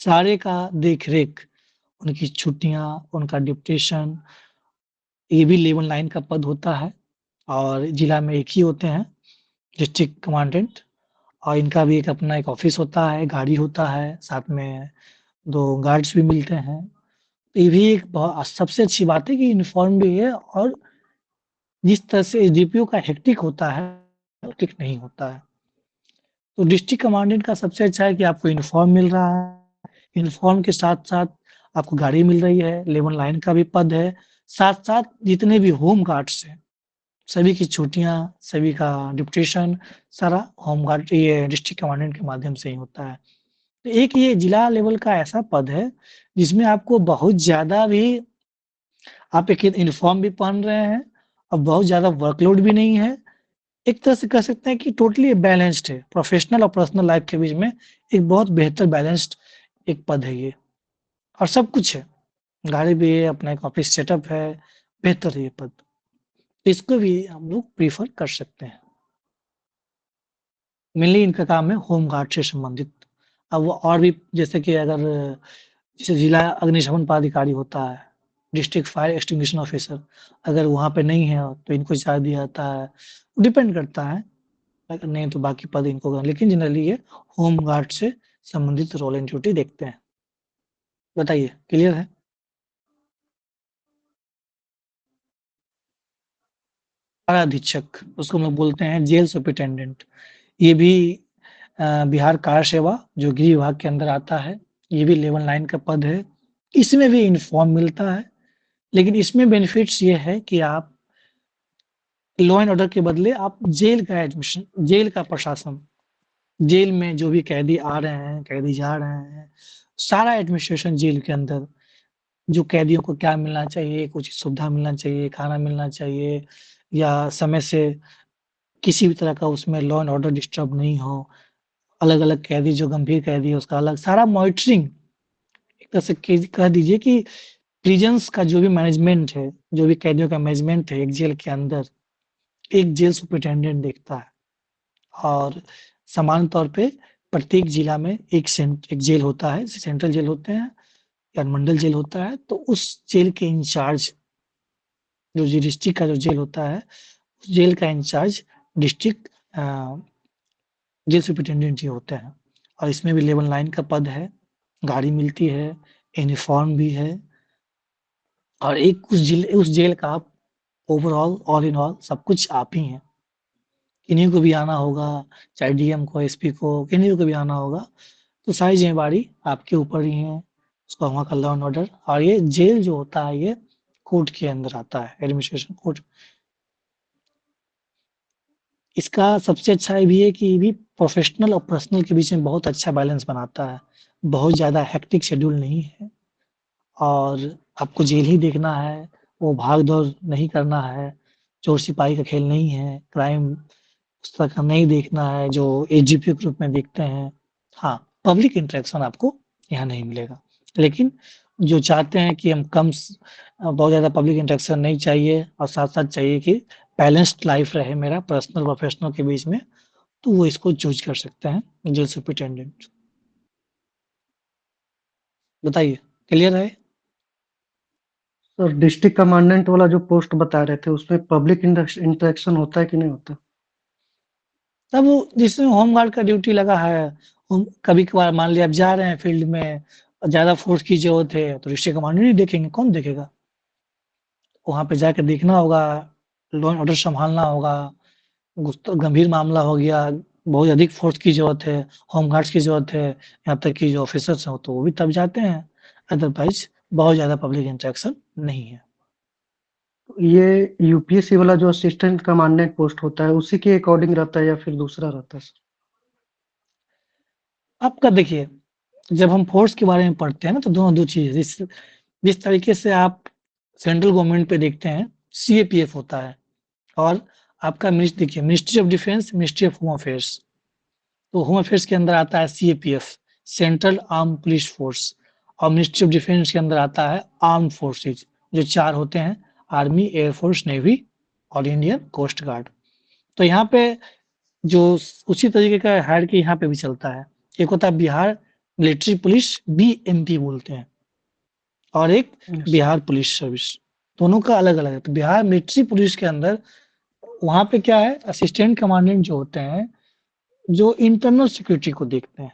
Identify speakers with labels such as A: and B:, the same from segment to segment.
A: सारे का देख-रेख, उनकी छुट्टियाँ, उनका डिप्टेशन, ये भी लेवल 9 का पद होता है और जिला में एक ही होते हैं, डिस्ट्रिक्ट कमांडेंट और इनका भी एक अपना एक ऑफ़िस होता है, गाड़ी होता है, साथ में 2 गार्ड्स भी मिलते हैं। ये भी एक सबसे अच्छी बात है कि यूनिफ़ॉर्म भी है और जिस तरह से एसडीपीओ का हेक्टिक होता है, हेक्टिक नहीं होता है। तो डिस्ट्रिक्ट कमांडेंट का सबसे अच्छा है कि आपको यूनिफ़ॉर्म मिल रहा है, यूनिफ़ॉर्म के साथ-साथ आपको गाड़ी मिल रही है, लेवल 9 का भी पद है, साथ-साथ जितने भी होम गार्ड्स हैं, सभी की छुट्टियाँ, सभी का डिप्टेशन, सारा होम गार्ड ये डिस्ट्रिक्ट कमांडेंट के माध्यम से ही होता है। तो एक ये जिला लेवल का ऐसा पद है, जिसमें आपको बहुत ज़्यादा भी आप एक यूनिफ़ॉर्म भी पहन रहे हैं और बहुत ज़्यादा वर्कलोड भी नहीं है। एक तरह से कह सकते हैं कि टोटली बैलेंस्ड है, प्रोफ़ेशनल और पर्सनल लाइफ़ के बीच में एक बहुत बेहतर बैलेंस्ड एक पद है ये और सब कुछ है। गाड़ी भी है, अपना एक ऑफ़िस सेटअप है, बेहतर है ये पद। इसको भी हम लोग प्रेफ़र कर सकते हैं। मेनली इनका काम है होम गार्ड से संबंधित। अब वो और भी जैसे कि अगर जैसे जिला अग्निशमन पदाधिकारी होता है, डिस्ट्रिक्ट फायर एक्सटिंग्विशन ऑफिसर, अगर वहाँ पे नहीं है तो इनको चार्ज दिया जाता है। डिपेंड करता है, अगर नहीं तो बाकी पद इनको लेकिन जनरली ये होम गार्ड से संबंधित रोल एंड ड्यूटी देखते हैं। बताइए, क्लियर है? थाना अधीक्षक, उसको हम लोग बोलते हैं जेल सुपरिटेंडेंट। ये भी बिहार कार सेवा जो गृह विभाग के अंदर आता है, ये भी लेवल 9 का पद है। इसमें भी यूनिफ़ॉर्म मिलता है, लेकिन इसमें बेनिफिट्स ये है कि आप लॉ एंड ऑर्डर के बदले आप जेल का एडमिशन जेल का प्रशासन, जेल में जो भी कैदी आ रहे हैं, कैदी जा रहे हैं, सारा एडमिनिस्ट्रेशन जेल के अंदर, जो कैदियों को क्या मिलना चाहिए, कुछ सुविधा मिलना चाहिए, खाना मिलना चाहिए या समय से किसी भी तरह का उसमें लॉ एंड ऑर्डर डिस्टर्ब नहीं हो। अलग-अलग कैदी जो गंभीर कैदी है उसका अलग सारा मॉनिटरिंग एक तरह से कह दीजिए कि प्रिजन्स का जो भी मैनेजमेंट है, जो भी कैदियों का मैनेजमेंट है एक जेल के अंदर, एक जेल सुपरिटेंडेंट देखता है और समान तौर पे प्रत्येक जिला में एक जेल होता है, सेंट्रल जेल होते हैं या अनुमंडल जेल होता है, तो उस जेल के इंचार्ज जो डिस्ट्रिक्ट का जो जेल होता है, उस जेल का इंचार्ज डिस्ट्रिक्ट जेल सुपरिटेंडेंट ही होते हैं और इसमें भी लेवल 9 का पद है, गाड़ी मिलती है, यूनिफ़ॉर्म भी है और एक उस जेल का आप ओवरऑल ऑल इन ऑल सब कुछ आप ही हैं। किन्हीं को भी आना होगा, चाहे डीएम को, एसपी को, किन्हीं को भी आना होगा, तो सारी ज़िम्मेवारी आपके ऊपर ही है। उसका वहाँ का लॉ एंड ऑर्डर और ये जेल जो होता है ये कोर्ट के अंदर आता है, एडमिनिस्ट्रेशन कोर्ट। इसका सबसे अच्छा ये भी है कि ये भी प्रोफ़ेशनल और पर्सनल के बीच में बहुत अच्छा बैलेंस बनाता है। बहुत ज़्यादा हेक्टिक शेड्यूल नहीं है और आपको जेल ही देखना है, वो भाग-दौड़ नहीं करना है, चोर-सिपाही का खेल नहीं है, क्राइम उस तरह का नहीं देखना है जो एजीपी के रूप में देखते हैं। हाँ, पब्लिक इंटरेक्शन आपको यहाँ नहीं मिलेगा। लेकिन जो चाहते हैं कि हम बहुत ज़्यादा पब्लिक इंटरेक्शन नहीं चाहिए और साथ-साथ चाहिए कि बैलेंस्ड लाइफ़ रहे मेरा पर्सनल प्रोफ़ेशनल के बीच में, तो वो इसको चूज़ कर सकते हैं, जेल सुपरिटेंडेंट। बताइए, क्लियर है?
B: सर डिस्ट्रिक्ट कमांडेंट वाला जो पोस्ट बता रहे थे उसमें पब्लिक इंटरेक्शन होता है कि नहीं होता?
A: तब वो जिसमें होमगार्ड का ड्यूटी लगा है, हम कभी-कभार मान लिया आप जा रहे हैं फील्ड में और ज़्यादा फ़ोर्स की ज़रूरत है, तो डिस्ट्रिक्ट कमांडेंट ही देखेंगे, कौन देखेगा? वहाँ पे जाके देखना होगा, लॉ एंड ऑर्डर सँभालना होगा, कुछ तो गंभीर मामला हो गया, बहुत अधिक फ़ोर्स की ज़रूरत है, होमगार्ड्स की ज़रूरत है, यहाँ तक कि जो ऑफ़िसर्स हैं, तो वो भी तब जाते हैं, अदरवाइज़ बहुत ज़्यादा पब्लिक इंटरेक्शन नहीं है।
B: ये यूपीएससी वाला जो असिस्टेंट कमांडेंट पोस्ट होता है उसी के अकॉर्डिंग रहता है या फिर दूसरा रहता है सर?
A: आपका देखिए, जब हम फ़ोर्स के बारे में पढ़ते हैं ना, तो दोनों 2 चीज़ जिस तरीके से आप सेंट्रल गवर्नमेंट पे देखते हैं, सीएपीएफ होता है और आपका देखिए ministry of defence, ministry of home affairs. तो होम अफेयर्स के अंदर आता है CAPF, central arm police force और मिनिस्ट्री ऑफ डिफेंस के अंदर आता है आर्म फोर्सेज, जो 4 होते हैं, आर्मी, एयर फोर्स, नेवी और इंडियन कोस्ट गार्ड। तो यहाँ पे जो उसी तरीके का हायरार्की यहाँ पे भी चलता है। एक होता है बिहार मिलिट्री पुलिस बीएमपी बोलते हैं, और एक
B: यस।
A: बिहार पुलिस सर्विस, दोनों का अलग-अलग है। तो बिहार मिलिट्री पुलिस के अंदर वहाँ पे क्या है, असिस्टेंट कमांडेंट जो होते हैं, जो इंटरनल सिक्योरिटी को देखते हैं।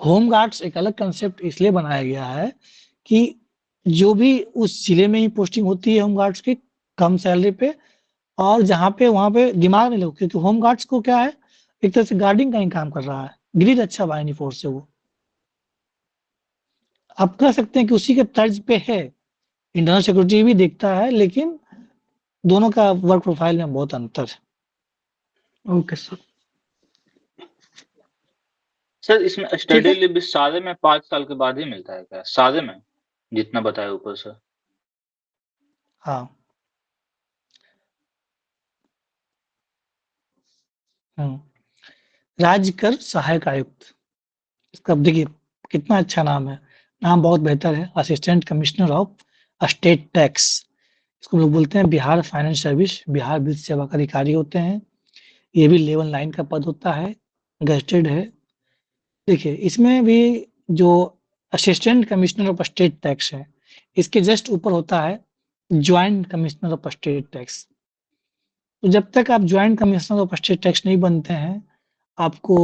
A: होम गार्ड्स एक अलग कंसेप्ट इसलिए बनाया गया है कि जो भी उस जिले में ही पोस्टिंग होती है होम गार्ड्स की, कम सैलरी पे, और जहाँ पे वहाँ पे दिमाग नहीं लगो, क्योंकि होम गार्ड्स को क्या है, एक तरह से गार्डिंग का ही काम कर रहा है। ग्रिड अच्छा बाहिनी फोर्स है वो। आप कह सकते हैं कि उसी के तर्ज पे है, इंटरनल सिक्योरिटी भी देखता है, लेकिन दोनों का वर्क प्रोफाइल में बहुत अंतर है।
B: Okay sir.
C: सर इसमें
A: ठीक
C: स्टडी
A: है?
C: लीव भी सादे में 5 साल के बाद ही मिलता है क्या? सादे में? जितना बताया ऊपर से।
A: हाँ। हुँ। राज्य कर सहायक आयुक्त, इसका देखिए कितना अच्छा नाम है, नाम बहुत बेहतर है, assistant commissioner of state tax. इसको लोग बोलते हैं बिहार फाइनेंस सर्विस, बिहार वित्त सेवा का अधिकारी होते हैं। ये भी लेवल 9 का पद होता है, गेज़ेटेड है। देखिए इसमें भी जो assistant commissioner of state tax है, इसके जस्ट ऊपर होता है joint commissioner of state tax. तो जब तक आप joint commissioner of state tax नहीं बनते हैं, आपको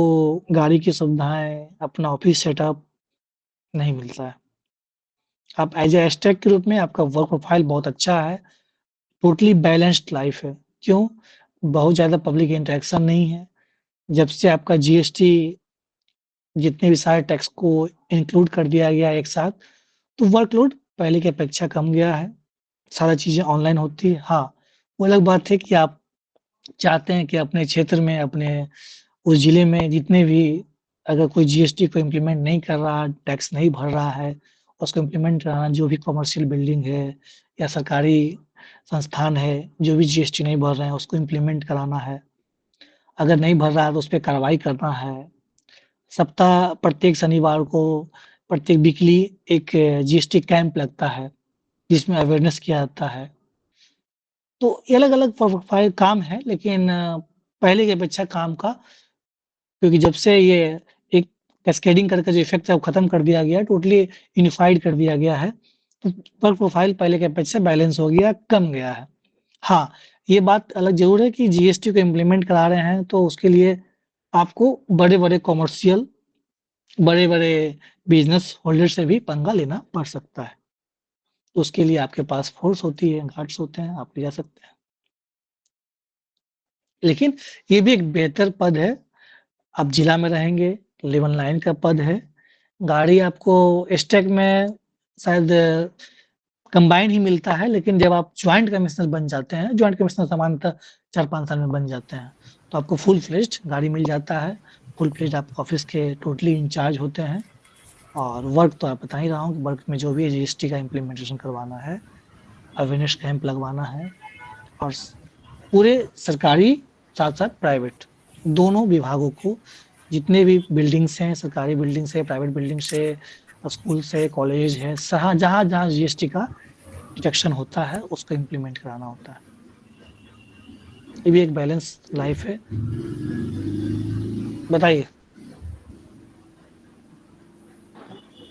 A: गाड़ी की सुविधाएँ, अपना ऑफ़िस सेटअप नहीं मिलता है। आप एज़ अ एस्टेक के रूप में आपका वर्क प्रोफाइल बहुत अच्छा है, टोटली बैलेंस्ड लाइफ़ है। क्यों? बहुत ज़्यादा पब्लिक इंटरेक्शन नहीं है। जब से आपका जीएसटी, जितने भी सारे टैक्स को इंक्लूड कर दिया गया है एक साथ, तो वर्कलोड पहले की अपेक्षा कम गया है। सारा चीज़ें ऑनलाइन होती है। हाँ, वो अलग बात है कि आप चाहते हैं कि अपने क्षेत्र में, अपने उस ज़िले में जितने भी, अगर कोई जीएसटी को इम्प्लीमेंट नहीं कर रहा, टैक्स नहीं भर रहा है, उसको इम्प्लीमेंट कराना, जो भी कमर्शियल बिल्डिंग है या सरकारी संस्थान है, जो भी जीएसटी नहीं भर रहे हैं, उसको इम्प्लीमेंट कराना है। अगर नहीं भर रहा है तो उस पे कार्रवाई करना है। सप्ताह प्रत्येक शनिवार को, प्रत्येक वीकली एक जीएसटी कैंप लगता है, जिसमें अवेयरनेस किया जाता है। तो ये अलग-अलग प्रोफाइल काम है, लेकिन पहले की अपेक्षा काम का, क्योंकि जब से ये एक कैस्केडिंग करके जो इफ़ेक्ट है वो खत्म कर दिया गया है, टोटली यूनिफाइड कर दिया गया है, तो वर्क प्रोफाइल पहले की अपेक्षा बैलेंस हो गया, कम गया है। हाँ, ये बात अलग ज़रूर है कि जीएसटी को इम्प्लीमेंट करा रहे हैं, तो उसके लिए आपको बड़े-बड़े कमर्शियल, बड़े-बड़े बिज़नेस होल्डर से भी पंगा लेना पड़ सकता है। तो उसके लिए आपके पास फ़ोर्स होती है, गार्ड्स होते हैं, आप ले जा सकते हैं। लेकिन ये भी एक बेहतर पद है, आप जिला में रहेंगे, लेवल 9 का पद है। गाड़ी आपको स्टैक में शायद कंबाइन ही मिलता है, लेकिन जब आप जॉइंट कमिश्नर बन जाते हैं, जॉइंट कमिश्नर सामान्यतः 4-5 साल में बन जाते हैं, तो आपको फुल फ्लेज्ड गाड़ी मिल जाता है। फुल फ्लेज्ड आप ऑफ़िस के टोटली इंचार्ज होते हैं, और वर्क तो आप बता ही रहा हूँ कि वर्क में जो भी है जीएसटी का इम्प्लीमेंटेशन करवाना है, अवेयरनेस कैंप लगवाना है, और पूरे सरकारी साथ-साथ प्राइवेट दोनों विभागों को, जितने भी बिल्डिंग्स हैं, सरकारी बिल्डिंग्स है, प्राइवेट बिल्डिंग्स है, स्कूल्स है, कॉलेज है, सहा जहाँ-जहाँ जीएसटी का डिडक्शन होता है, उसको इम्प्लीमेंट कराना होता है। ये भी एक बैलेंस लाइफ़ है। बताइए,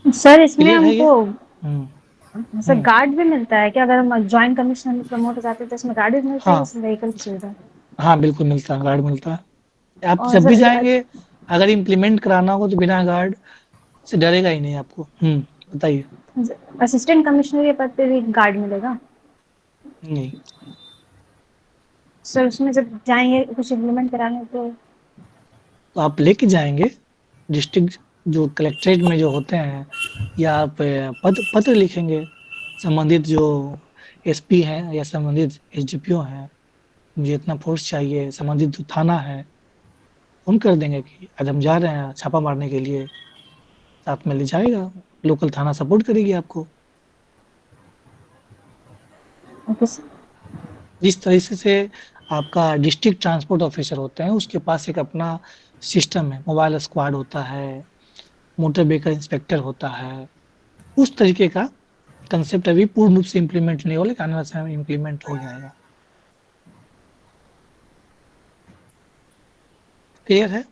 D: सर इसमें
A: क्लियर है ये?
D: हमको
A: हुँ,
D: सर
A: हुँ।
D: गार्ड भी मिलता है क्या? अगर हम जॉइंट कमिश्नर में प्रमोट हो जाते हैं तो इसमें गार्ड भी मिलता है,
A: हाँ,
D: इस व्हीकल की सुविधा?
A: हाँ, बिल्कुल मिलता है, गार्ड मिलता है। आप
D: और
A: जब भी
D: सर
A: जाएँगे, अगर इम्प्लीमेंट कराना हो तो बिना गार्ड से डरेगा ही नहीं आपको। बताइए?
D: असिस्टेंट कमिश्नर के पद पे भी गार्ड मिलेगा?
A: नहीं।
D: सर उसमें जब जाएंगे कुछ इम्प्लीमेंट कराने तो?
A: तो आप लेके जाएँगे, डिस्ट्रिक्ट जो कलेक्ट्रेट में जो होते हैं, या आप पत्र लिखेंगे, संबंधित जो एसपी हैं या संबंधित एसडीपीओ हैं, मुझे इतना फ़ोर्स चाहिए, संबंधित जो थाना है, फ़ोन कर देंगे कि आज हम जा रहे हैं छापा मारने के लिए, साथ में ले जाएगा, लोकल थाना सपोर्ट करेगी आपको।
D: Okay sir.
A: जिस तरीके से आपका डिस्ट्रिक्ट ट्रांसपोर्ट ऑफिसर होते हैं, उसके पास एक अपना सिस्टम है, मोबाइल स्क्वाड होता है, मोटर व्हीकल इंस्पेक्टर होता है, उस तरीके का कंसेप्ट अभी पूर्ण रूप से इम्प्लीमेंट नहीं हुआ, लेकिन आने वाले समय में इम्प्लीमेंट हो जाएगा। क्लियर है?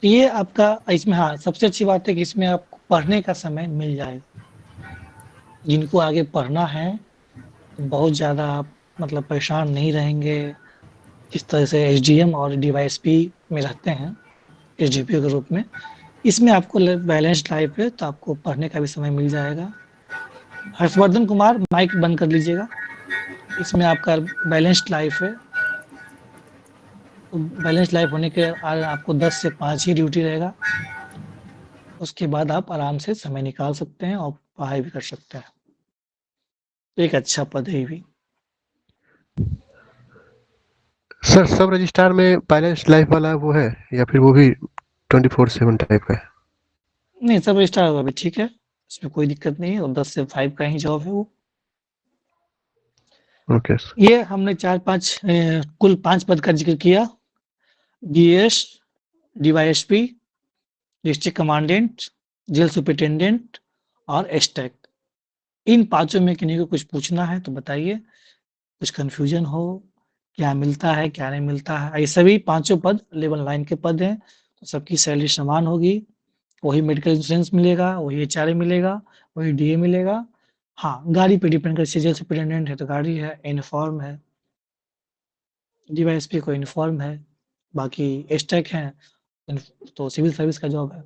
A: ये आपका इसमें हाँ, सबसे अच्छी बात है कि इसमें आपको पढ़ने का समय मिल जाएगा। जिनको आगे पढ़ना है, बहुत ज़्यादा आप मतलब परेशान नहीं रहेंगे। जिस तरह से एसडीएम और डीवाईएसपी में रहते हैं, एसडीपीओ के रूप में, इसमें आपको बैलेंस्ड लाइफ है, तो आपको पढ़ने का भी समय मिल जाएगा। हर्षवर्धन कुमार, माइक बंद कर लीजिएगा। इसमें आपका बैलेंस्ड लाइफ है। तो बैलेंस लाइफ होने के आपको 10 से 5 ही ड्यूटी रहेगा। उसके बाद आप आराम से समय निकाल सकते हैं और पढ़ाई भी कर सकते हैं। तो एक अच्छा पद है ये भी।
E: सर सब रजिस्ट्रार में बैलेंस लाइफ वाला वो है या फिर वो भी 24/7 टाइप का है?
A: नहीं, सब रजिस्ट्रार अभी ठीक है, इसमें कोई दिक्कत नहीं है और 10 से 5 का ही जॉब है वो।
E: Okay sir.
A: ये हमने 4-5 कुल 5 पद का जिक्र किया। BS, DYSP, district commandant, jail superintendent और एसटेक। इन पांचों में किन्हीं को कुछ पूछना है तो बताइए, कुछ कंफ्यूजन हो, क्या मिलता है क्या नहीं मिलता है। ये सभी पांचों पद लेवल 9 के पद हैं, तो सबकी सैलरी समान होगी। वही मेडिकल इंश्योरेंस मिलेगा, वही एचआरए मिलेगा, वही डीए मिलेगा। हाँ, गाड़ी पे डिपेंड कर, जेल सुपरिटेंडेंट है तो गाड़ी है, यूनिफॉर्म है। डीवाईएसपी को यूनिफॉर्म है, बाकी एसटेक है तो सिविल सर्विस का जॉब है।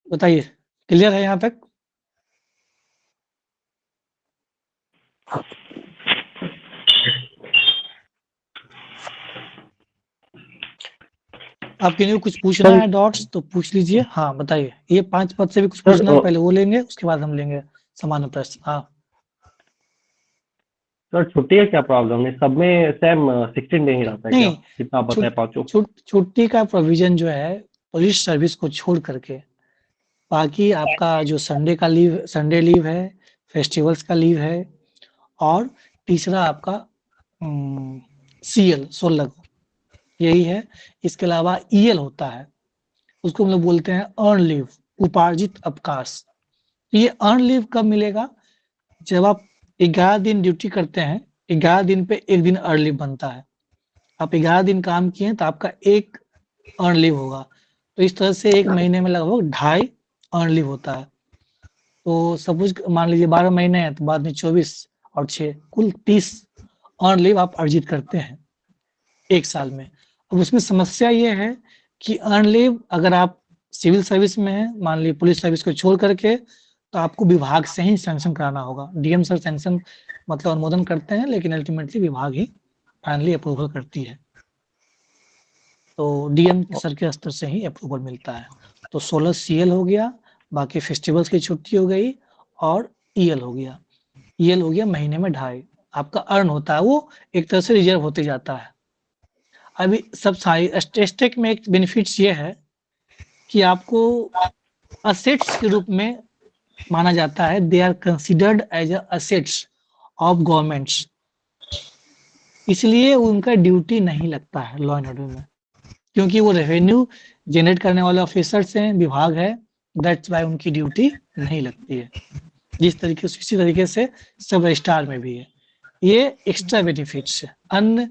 A: बताइए, क्लियर है यहाँ तक? आप किन्हीं को कुछ पूछना है डॉट्स तो पूछ लीजिए। हाँ बताइए, ये 5 पद से भी कुछ पूछना है, पहले वो लेंगे उसके बाद हम लेंगे सामान्य प्रश्न। हाँ
F: सर छुट्टी का क्या प्रॉब्लम है? सब में सेम 16 डे ही रहता है क्या,
A: नहीं,
F: जितना आप बताए पाँचों?
A: छुट्टी का प्रोविजन जो है पुलिस सर्विस को छोड़ करके, बाकी आपका जो संडे लीव है, फेस्टिवल्स का लीव है, और तीसरा आपका सीएल 16 को, यही है। इसके अलावा ईएल होता है, उसको हम लोग बोलते हैं अर्न लीव, उपार्जित अवकाश। ये अर्न लीव कब मिलेगा? जब आप 11 दिन ड्यूटी करते हैं, 11 दिन पे 1 दिन अर्न लीव बनता है। आप 11 दिन काम किए तो आपका 1 अर्न लीव होगा। तो इस तरह से 1 महीने में लगभग 2.5 अर्न लीव होता है। तो सपोज मान लीजिए 12 महीने हैं तो बाद में 24 और 6 कुल 30 अर्न लीव आप अर्जित करते हैं 1 साल में। अब उसमें समस्या ये है कि अर्न लीव अगर आप सिविल सर्विस में हैं, मान लीजिए पुलिस सर्विस को छोड़ करके, तो आपको विभाग से ही सैंक्शन कराना होगा। डीएम सर सैंक्शन मतलब अनुमोदन करते हैं, लेकिन अल्टीमेटली विभाग ही फाइनली अप्रूवल करती है। तो डीएम सर के स्तर से ही अप्रूवल मिलता है। तो 16 सीएल हो गया, बाकी फेस्टिवल्स की छुट्टी हो गई, और ईएल हो गया। ईएल हो गया महीने में 2.5 आपका अर्न होता है, वो एक तरह से रिजर्व होते जाता है। अभी सब सारी एस्टेक में एक बेनिफिट्स ये है कि आपको असेट्स के रूप में माना जाता है। They are considered as assets of governments, इसलिए उनका ड्यूटी नहीं लगता है लॉ एंड ऑर्डर में, क्योंकि वो रेवेन्यू जनरेट करने वाले ऑफिसर्स हैं, विभाग है, दैट्स वाई उनकी ड्यूटी नहीं लगती है। जिस तरीके से, इसी तरीके से सब रजिस्ट्रार में भी है। ये एक्स्ट्रा बेनिफिट्स है अन्य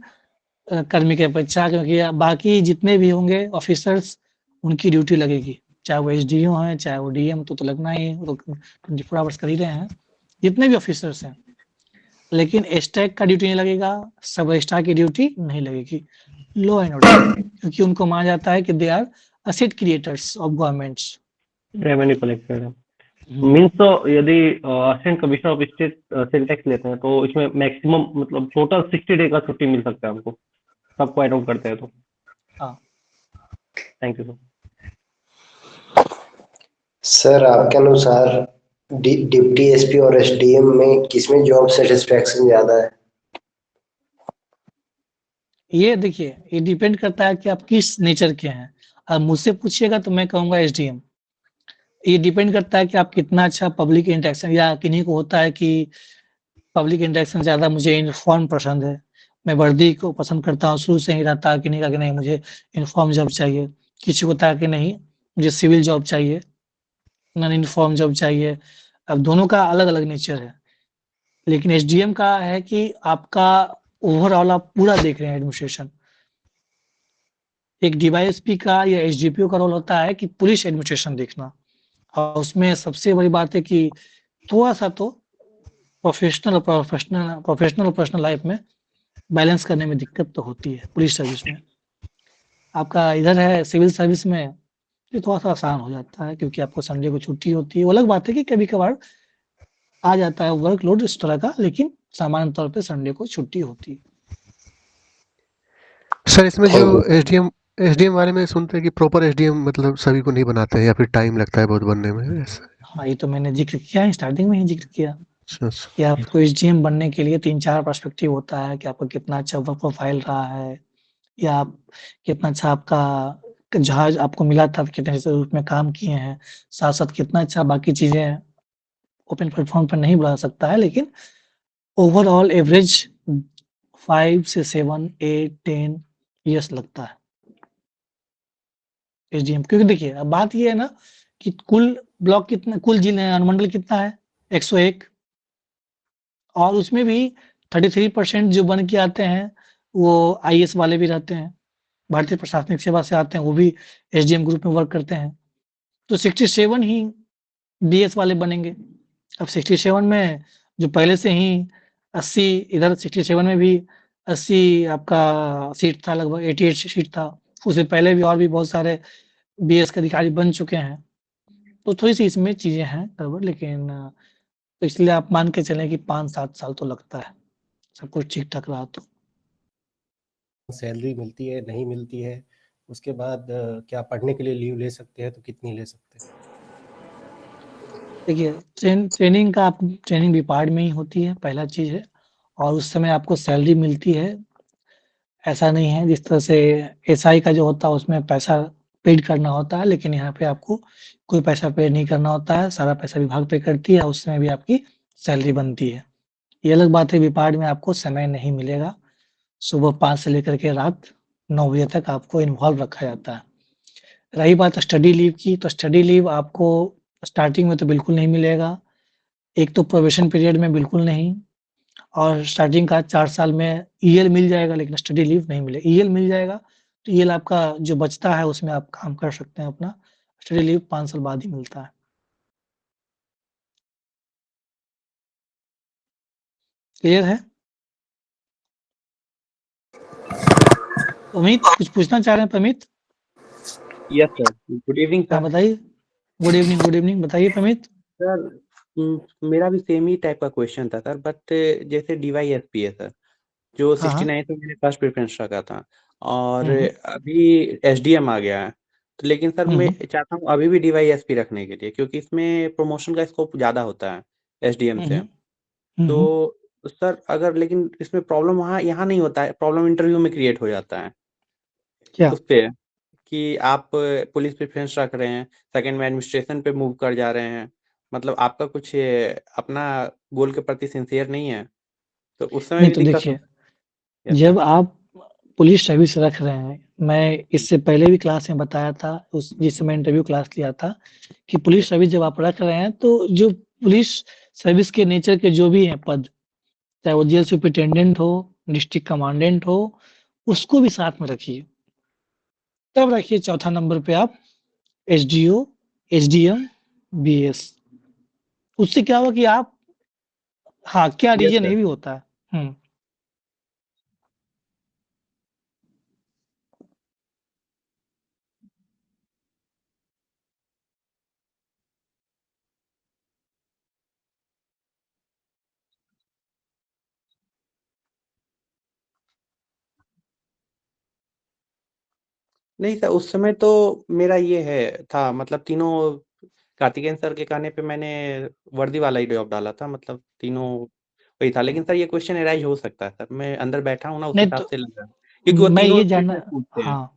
A: कर्मी के अपेक्षा, क्योंकि बाकी जितने भी होंगे ऑफिसर्स उनकी ड्यूटी लगेगी, चाहे वो एसडीओ हैं चाहे वो डीएम, तो लगना ही, वो 24 आवर्स कर ही रहे हैं जितने भी ऑफिसर्स हैं। लेकिन एस्टैक का ड्यूटी नहीं लगेगा, सब रजिस्ट्रार की ड्यूटी नहीं लगेगी लॉ एंड ऑर्डर, क्योंकि उनको माना जाता है कि they are asset creators of governments.
F: Revenue collector है मीन्स। तो यदि assistant commissioner of state sale tax लेते हैं तो इसमें मैक्सिमम मतलब टोटल 60 डे का छुट्टी मिल सकता है हमको, सबको एड ऑन करते हैं तो।
A: हाँ,
F: थैंक यू सर।
G: सर आपके अनुसार डिप्टी एसपी और एसडीएम में किसमें जॉब सेटिस्फेक्शन ज्यादा है?
A: ये देखिए, ये डिपेंड करता है कि आप किस नेचर के हैं। अब मुझसे पूछिएगा तो मैं कहूँगा एसडीएम। ये डिपेंड करता है कि आप कितना अच्छा पब्लिक इंटरेक्शन, या किन्हीं को होता है कि पब्लिक इंटरेक्शन ज़्यादा, मुझे यूनिफॉर्म पसंद है, मैं वर्दी को पसंद करता हूँ, शुरू से ही रहता है। किन्हीं का कि नहीं मुझे यूनिफॉर्म जॉब चाहिए, किसी को होता है कि नहीं मुझे सिविल जॉब चाहिए, नॉन यूनिफॉर्म जॉब चाहिए। अब दोनों का अलग अलग नेचर है। लेकिन एसडीएम का है कि आपका ओवरऑल आप पूरा देख रहे हैं एडमिनिस्ट्रेशन, एक डीवाईएसपी का या एसडीपीओ का रोल होता है कि पुलिस एडमिनिस्ट्रेशन देखना, और उसमें सबसे बड़ी बात है कि थोड़ा-सा तो प्रोफेशनल और पर्सनल लाइफ में बैलेंस करने में दिक्कत तो होती है पुलिस सर्विस में। आपका इधर है सिविल सर्विस में, ये थोड़ा-सा आसान हो जाता है क्योंकि आपको संडे को छुट्टी होती है। वो अलग बात है कि कभी-कभार आ जाता है वर्कलोड इस तरह का, लेकिन सामान्य तौर पे संडे को छुट्टी होती है।
E: सर इसमें जो
G: Thank
E: एसडीएम बारे में सुनते हैं कि प्रॉपर एसडीएम मतलब सभी को नहीं बनाते हैं या फिर टाइम लगता है बहुत बनने में ऐसा।
A: हाँ, ये तो मैंने ज़िक्र किया है, स्टार्टिंग में ही ज़िक्र किया
E: अच्छा, अच्छा।
A: कि आपको एसडीएम बनने के लिए 3-4 पर्सपेक्टिव होता है कि आपका कितना अच्छा वर्क प्रोफाइल रहा है, या आप कितना अच्छा आपका जहाँ आपको मिला था, कितने अच्छे रूप में काम किए हैं। साथ-साथ कितना अच्छा बाकी चीज़ें ओपन प्लेटफ़ॉर्म पर नहीं बढ़ा सकता है, लेकिन ओवरऑल एवरेज 5 से 7, 8, 10 ईयर्स लगता है एसडीएम। क्योंकि देखिए, अब बात ये है ना कि कुल ब्लॉक कितना, कुल जिले अनुमंडल कितना है? 101, और उसमें भी 33% जो बन के आते हैं, वो आईएएस वाले भी रहते हैं। भारतीय प्रशासनिक सेवा से आते हैं, वो भी एसडीएम ग्रुप में वर्क करते हैं। तो 67 ही बीएस वाले बनेंगे। अब 67 में जो पहले से ही 80, इधर 67 में भी 80 आपका सीट था, लगभग 88 सीट था। उससे पहले भी और भी बहुत सारे बीएस के अधिकारी बन चुके हैं। तो थोड़ी-सी इसमें चीज़ें हैं गड़बड़, लेकिन तो इसलिए आप मान के चलें कि 5-7 साल तो लगता है, सब कुछ ठीक-ठाक रहा तो।
H: सैलरी मिलती है, नहीं मिलती है? उसके बाद क्या पढ़ने के लिए लीव ले सकते हैं, तो कितनी ले सकते हैं?
A: देखिए, ट्रेनिंग भी पार्ट में ही होती है, पहला चीज़ है, और उस समय आपको सैलरी मिलती है। ऐसा नहीं है जिस तरह से एसआई का जो होता है उसमें पैसा पेड करना होता है, लेकिन यहाँ पे आपको कोई पैसा पेड नहीं करना होता है, सारा पैसा विभाग पे करती है, उस समय भी आपकी सैलरी बनती है। ये अलग बात है, विभाग में आपको समय नहीं मिलेगा। सुबह 5 से लेकर के रात 9 बजे तक आपको इन्वॉल्व रखा जाता है। रही बात स्टडी लीव की, तो स्टडी लीव आपको स्टार्टिंग में तो बिल्कुल नहीं मिलेगा। एक तो प्रोबेशन पीरियड में बिल्कुल नहीं, और स्टार्टिंग का 4 साल में ईएल मिल जाएगा, लेकिन स्टडी लीव नहीं मिलेगा। ईएल मिल जाएगा, तो ईएल आपका जो बचता है उसमें आप काम कर सकते हैं अपना। स्टडी लीव 5 साल बाद ही मिलता है। क्लियर है? अमित, कुछ पूछना चाह रहे हैं प्रमित?
I: यस सर, गुड इवनिंग
A: हाँ,
I: सर।
A: बताइए। गुड इवनिंग, बताइए प्रमित।
I: सर मेरा भी सेम ही टाइप का क्वेश्चन था सर, बट जैसे डीवाईएसपी है सर, जो
A: हाँ, हाँ।
I: 69 में मैंने फर्स्ट प्रेफरेंस रखा था, और
A: हुँ, हुँ।
I: अभी एसडीएम आ गया है। तो लेकिन सर
A: हुँ,
I: मैं
A: हुँ।
I: चाहता हूँ अभी भी डीवाईएसपी रखने के लिए, क्योंकि इसमें प्रमोशन का स्कोप ज़्यादा होता है एसडीएम
A: हुँ,
I: से।
A: हुँ। हुँ, हुँ।
I: तो सर अगर, लेकिन इसमें प्रॉब्लम वहाँ यहाँ नहीं होता है, प्रॉब्लम इंटरव्यू में क्रिएट हो जाता है
A: क्या?
I: उस पे, कि आप पुलिस प्रेफरेंस रख रहे हैं, सेकंड में एडमिनिस्ट्रेशन पे मूव कर जा रहे हैं, मतलब आपका कुछ अपना गोल के प्रति सिंसियर नहीं है, तो उस समय
A: नहीं
I: भी
A: तो
I: दिक्कत
A: देखिए,
I: होता है। Yes sir.
A: जब आप पुलिस सर्विस रख रहे हैं, मैं इससे पहले भी क्लास में बताया था, उस जिस समय इंटरव्यू क्लास लिया था, कि पुलिस सर्विस जब आप रख रहे हैं, तो जो पुलिस सर्विस के नेचर के जो भी हैं पद, चाहे वो जेल सुपरिटेंडेंट हो, डिस्ट्रिक्ट कमांडेंट हो, उसको भी साथ में रखिए। तब रखिए चौथा नंबर पे आप एसडीओ, एसडीएम, बीएस। उससे क्या होगा कि आप, हाँ, क्या
I: यस
A: रीजन ये
I: सर।
A: भी होता है।
I: नहीं सर, उस समय तो मेरा ये है था, मतलब तीनों कार्तिकेयन सर के कहने पे मैंने वर्दी वाला ही जॉब डाला था, मतलब तीनों वही था। लेकिन सर ये क्वेश्चन एराइज हो सकता है सर, मैं अंदर बैठा हूँ ना, उस
A: नहीं
I: हिसाब
A: तो
I: से लग रहा है, क्योंकि वो
A: मैं
I: तीनों
A: ये जानना,
I: फिटनेस पूछते हैं।
A: हाँ,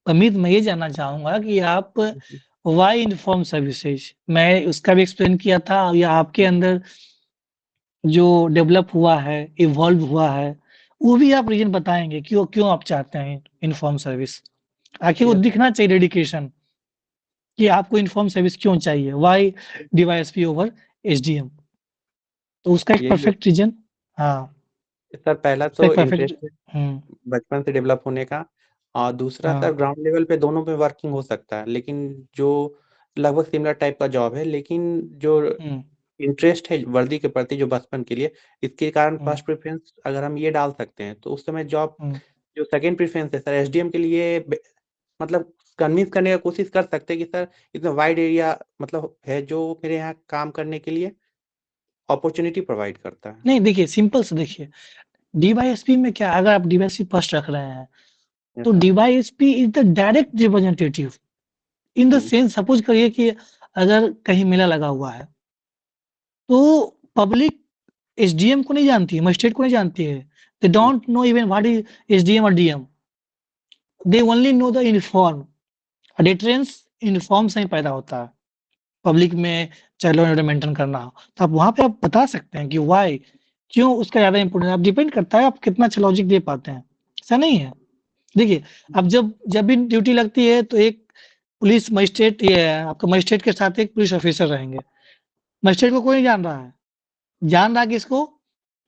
A: अमित, मैं ये जानना चाहूँगा कि आप व्हाई इन्फॉर्म सर्विसेज, मैं उसका भी एक्सप्लेन किया था, या आपके अंदर जो डेवलप हुआ है, इवॉल्व हुआ है, वो भी आप रीज़न बताएँगे, क्यों क्यों आप चाहते हैं इन्फॉर्म सर्विस? आखिर वो
I: यस सर।
A: दिखना चाहिए डेडिकेशन, कि आपको इन्फॉर्म सर्विस क्यों चाहिए? Why DYSP over SDM? तो उसका एक
I: यही है
A: परफेक्ट रीज़न, हाँ,
I: सर, पहला
A: उसका
I: तो
A: एक परफेक्ट,
I: इंटरेस्ट है
A: हुँ,
I: बचपन से डेवलप होने का, और दूसरा सर
A: हाँ।
I: ग्राउंड लेवल पे दोनों पे वर्किंग हो सकता है, लेकिन जो लगभग सिमिलर टाइप का जॉब है, लेकिन जो
A: हुँ,
I: इंटरेस्ट है वर्दी के प्रति जो बचपन के लिए, इसके कारण
A: हुँ,
I: फर्स्ट प्रेफरेंस अगर हम ये डाल सकते हैं, तो उस समय जॉब
A: हुँ।
I: जो सेकंड प्रेफरेंस है सर एसडीएम के लिए मतलब कन्विंस करने का कोशिश कर सकते हैं कि सर इतना वाइड एरिया मतलब है जो मेरे यहाँ काम करने के लिए अपॉर्चुनिटी प्रोवाइड करता है।
A: नहीं देखिए, सिंपल से देखिए, डीवाईएसपी में क्या अगर आप डीवाईएसपी फर्स्ट रख रहे हैं,
I: यस
A: तो
I: sir.
A: DYSP is the direct representative in the
I: hmm,
A: sense suppose करिए कि अगर कहीं मेला लगा हुआ है, तो पब्लिक एसडीएम को नहीं जानती है, मजिस्ट्रेट को नहीं जानती है। दे
I: हुँ,
A: don't know even what is SDM और DM. They only know the uniform. Difference uniform से ही पैदा होता है। पब्लिक में चाहे लॉ एंड ऑर्डर मेंटेन करना हो, तो आप वहाँ पे आप बता सकते हैं कि व्हाई क्यों उसका ज़्यादा इम्पोर्टेंस अब डिपेंड करता है आप कितना अच्छा लॉजिक दे पाते हैं। ऐसा नहीं है। देखिए, अब जब जब भी ड्यूटी लगती है तो एक पुलिस मजिस्ट्रेट ये है, आपका मजिस्ट्रेट के साथ एक पुलिस ऑफिसर रहेंगे। मजिस्ट्रेट को कोई नहीं जान रहा है, जान रहा है किसको?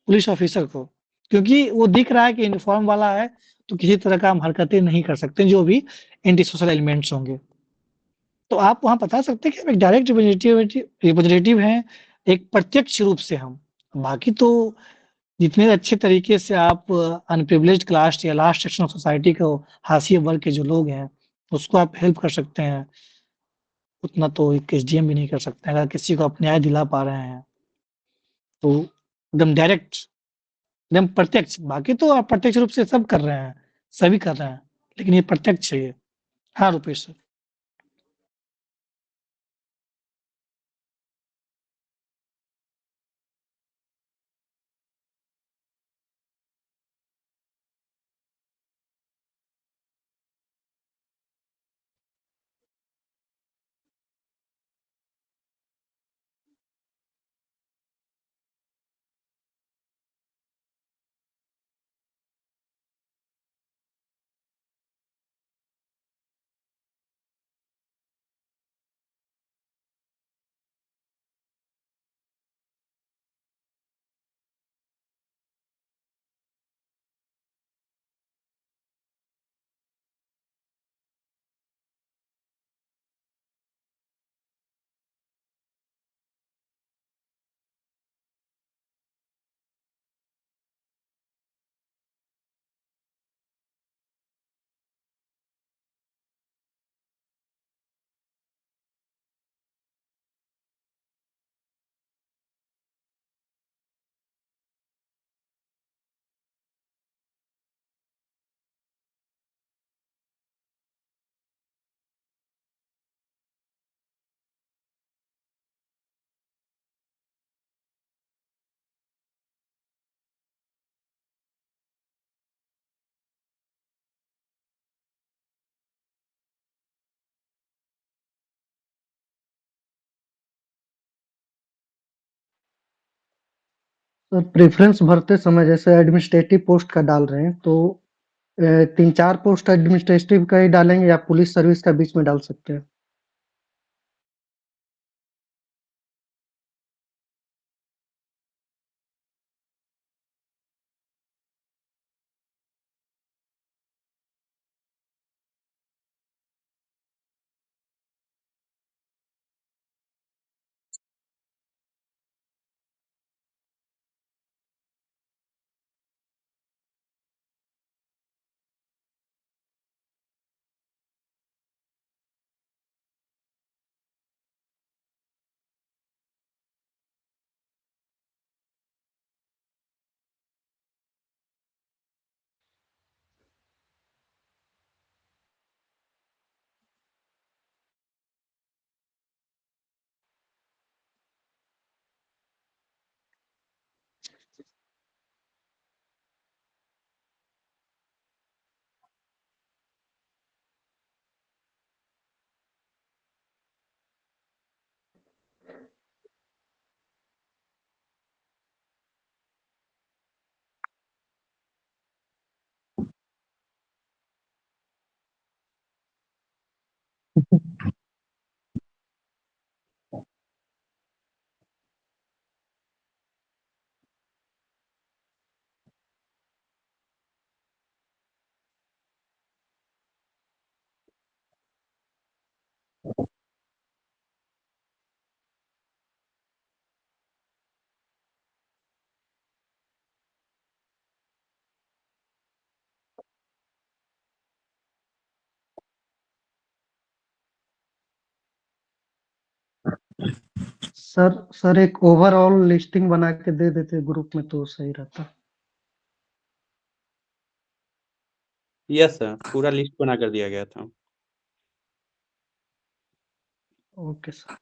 A: पुलिस ऑफिसर को। क्योंकि वो दिख रहा है कि यूनिफ़ॉर्म वाला है, तो किसी तरह का हम हरकतें नहीं कर सकते जो भी एंटी सोशल एलिमेंट्स होंगे। तो आप वहाँ बता सकते हैं कि हम एक डायरेक्ट रिप्रेजेंटेटिव हैं, एक प्रत्यक्ष रूप से हम। बाकी तो जितने अच्छे तरीके से आप अनप्रिविलेज्ड क्लास या लास्ट सेक्शन ऑफ सोसाइटी को हाशिए वर्ग के जो लोग हैं, उसको आप हेल्प कर सकते हैं, उतना तो एक एसडीएम भी नहीं कर सकते हैं। अगर किसी को आप न्याय दिला पा रहे हैं, तो एकदम डायरेक्ट, एकदम प्रत्यक्ष। बाकी तो आप प्रत्यक्ष रूप से सब कर रहे हैं, सभी कर रहे हैं, लेकिन ये प्रत्यक्ष है ये। हाँ, रुपेश सर।
B: सर प्रेफ़रेंस भरते समय जैसे एडमिनिस्ट्रेटिव पोस्ट का डाल रहे हैं, तो 3-4 पोस्ट एडमिनिस्ट्रेटिव का ही डालेंगे या पुलिस सर्विस का बीच में डाल सकते हैं? सर एक ओवरऑल लिस्टिंग बना के दे देते ग्रुप में तो सही रहता।
I: यस सर, पूरा लिस्ट बना कर दिया गया था।
B: Okay sir.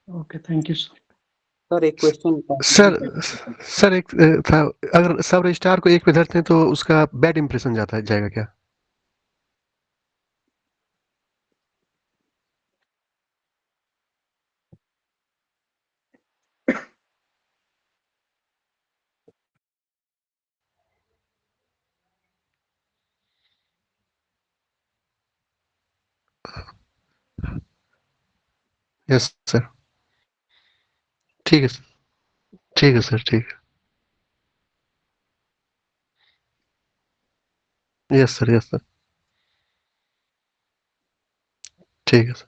B: Okay, thank you sir.
I: Sir एक क्वेश्चन
E: सर एक था, अगर सब रजिस्ट्रार को एक पे धरते हैं तो उसका बैड इंप्रेशन जाएगा क्या? यस सर, ठीक है सर, ठीक है सर, ठीक है, यस सर, यस सर, ठीक है सर।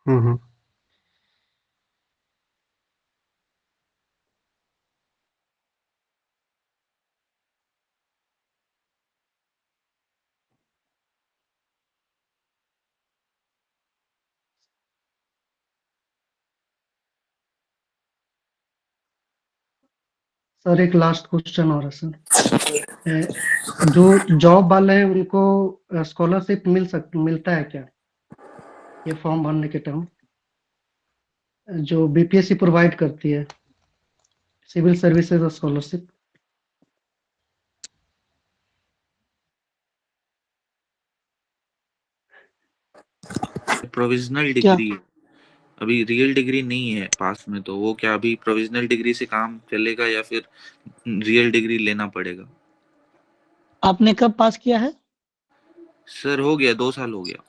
E: हम्म।
B: सर एक लास्ट क्वेश्चन और है सर। जो जॉब वाले हैं उनको स्कॉलरशिप मिलता है क्या ये फॉर्म भरने के टाइम, जो बीपीएससी प्रोवाइड करती है, सिविल सर्विसेज स्कॉलरशिप?
J: प्रोविजनल
A: क्या
J: डिग्री है, अभी रियल डिग्री नहीं है पास में, तो वो क्या अभी प्रोविजनल डिग्री से काम चलेगा या फिर रियल डिग्री लेना पड़ेगा?
A: आपने कब पास किया है?
J: सर हो गया, 2 साल हो गया।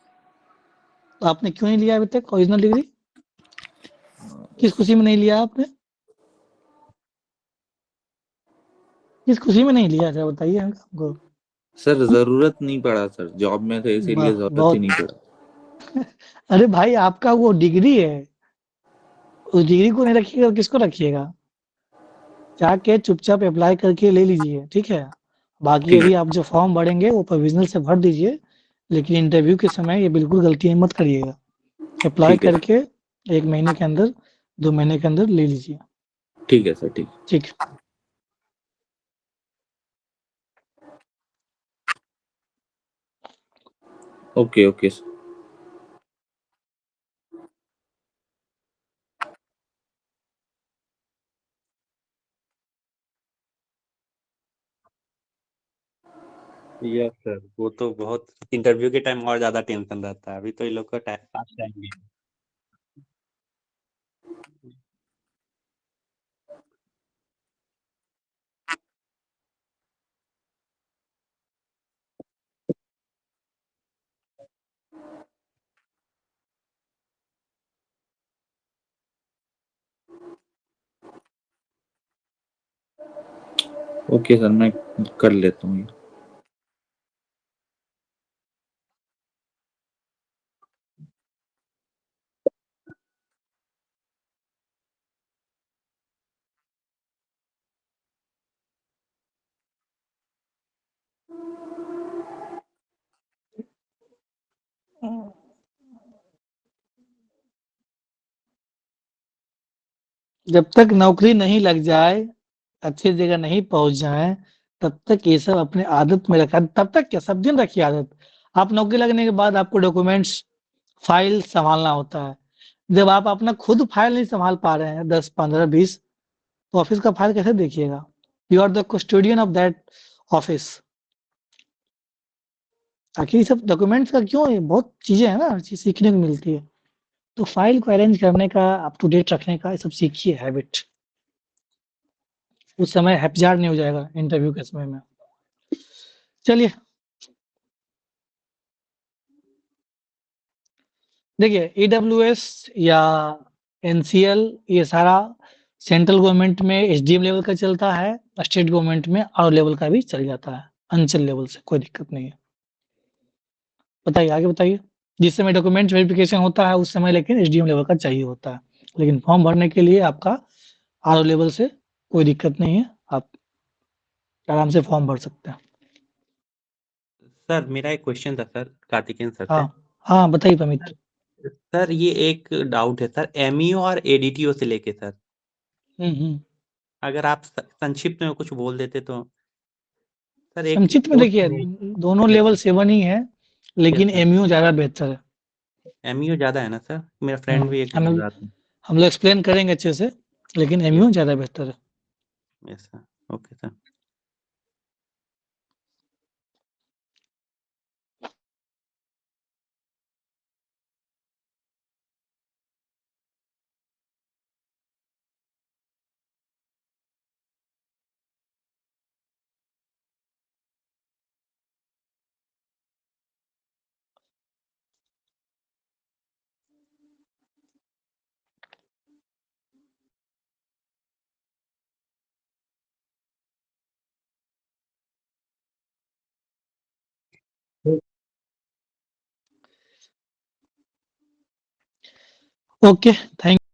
A: तो आपने क्यों नहीं लिया अभी तक ओरिजिनल डिग्री? किस खुशी में नहीं लिया आपने? किस खुशी में नहीं लिया, जरा बताइए हमको।
J: सर जरूरत नहीं पड़ा सर, जॉब में थे इसीलिए
A: वाह,
J: जरूरत ही
A: बहुत।
J: नहीं पड़ा।
A: अरे भाई, आपका वो डिग्री है, उस डिग्री को नहीं रखिएगा तो किसको रखिएगा? जाके चुपचाप अप्लाई करके ले लीजिए, ठीक है? बाकी
J: ठीक
A: अभी
J: है,
A: आप जो फॉर्म भरेंगे वो प्रोविजनल से भर दीजिए, लेकिन इंटरव्यू के समय ये बिल्कुल गलती मत करिएगा। अप्लाई
J: ठीक है,
A: करके 1 महीने के अंदर, 2 महीने के अंदर ले लीजिए।
J: ठीक है सर, ठीक।
A: ठीक।
J: Okay okay sir.
I: Yes sir, वो तो बहुत इंटरव्यू के टाइम और ज्यादा टेंशन रहता है, अभी तो ये लोग का टाइम पास टाइम भी है।
J: ओके सर, मैं कर लेता हूँ ये।
A: जब तक नौकरी नहीं लग जाए, अच्छी जगह नहीं पहुँच जाएँ, तब तक ये सब अपने आदत में रखा, तब तक क्या, सब दिन रखिए आदत। आप नौकरी लगने के बाद आपको डॉक्यूमेंट्स, फाइल सँभालना होता है। जब आप अपना खुद फाइल नहीं सँभाल पा रहे हैं 10, 15, 20, तो ऑफ़िस का फाइल कैसे देखिएगा? You are the custodian of that office. आखिर ये सब डॉक्यूमेंट्स का क्यों है, बहुत चीज़ें हैं ना, हर चीज़ सीखने को मिलती है। तो फाइल को अरेंज करने का, अप टू डेट रखने का, ये सब सीखिए हैबिट। उस समय हैप्जार नहीं हो जाएगा इंटरव्यू के समय में। चलिए, देखिए ईडब्ल्यूएस या एनसीएल ये सारा सेंट्रल गवर्नमेंट में एसडीएम लेवल का चलता है, स्टेट गवर्नमेंट में आर लेवल का भी चल जाता है, अंचल लेवल से कोई दिक्कत नहीं है। बताइए, आगे बताइए। जिस समय डॉक्यूमेंट वेरिफिकेशन होता है उस समय लेकिन एसडीएम लेवल का चाहिए होता है, लेकिन फॉर्म भरने के लिए आपका आर लेवल से कोई दिक्कत नहीं है, आप आराम से फॉर्म भर सकते हैं।
I: सर मेरा एक क्वेश्चन था सर कार्तिकेयन सर से।
A: हाँ, बताइए पमित।
I: सर ये एक डाउट है सर, एमईओ और एडीटीओ से लेके सर, अगर आप संक्षिप्त में कुछ बोल देते तो। सर एक
A: संक्षिप्त में देखिए, दोनों लेवल 7 ही है, लेकिन एमयू ज्यादा बेहतर है।
I: एमईओ ज्यादा है ना सर, मेरा फ्रेंड भी एक
A: हम
I: बोल रहा था।
A: हम लोग एक्सप्लेन करेंगे अच्छे से, लेकिन एमयू ज्यादा बेहतर है।
I: Yes sir, okay sir.
A: Okay, thank